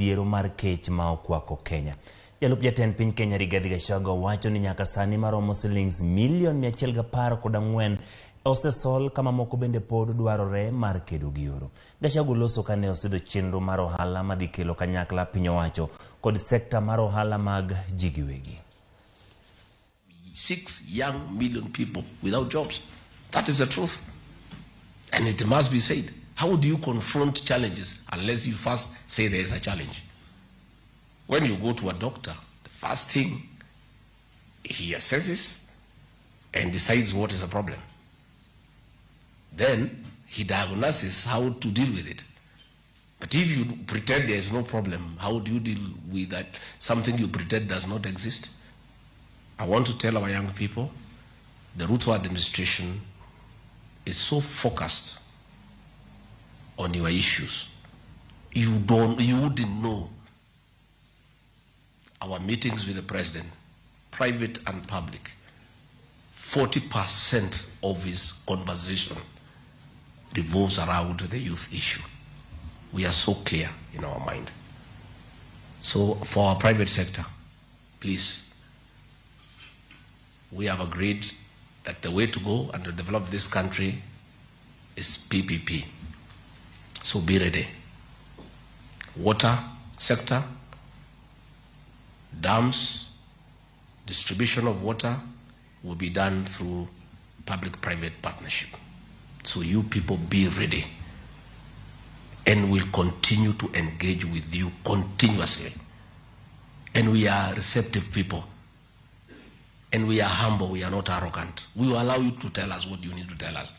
midhiero mar kech ma okwako Kenya. Jalup jatend piny Kenya Rigathi Gachagua wacho ni nyaka sani maromo shillings milion 114 osesol kama moko bende pod dwarore mar kedo gi oro. Gachagua loso kane osidho chenro mar ohala madhi kelo kanyakla piny owacho kod sekta mar ohala mag ji giwegi. 6 young million people without jobs. That is the truth. And it must be said. How do you confront challenges unless you first say there is a challenge? When you go to a doctor, the first thing he assesses and decides what is the problem. Then he diagnoses how to deal with it. But if you pretend there is no problem, how do you deal with that? Something you pretend does not exist? I want to tell our young people, the Ruto administration is so focused on your issues. You wouldn't know our meetings with the president, private and public. 40% of his conversation revolves around the youth issue. We are so clear in our mind. So for our private sector, please, we have agreed that the way to go and to develop this country is PPP. So be ready. Water sector, dams, distribution of water will be done through public-private partnership. So you people be ready. And we'll continue to engage with you continuously. And we are receptive people. And we are humble, we are not arrogant. We will allow you to tell us what you need to tell us.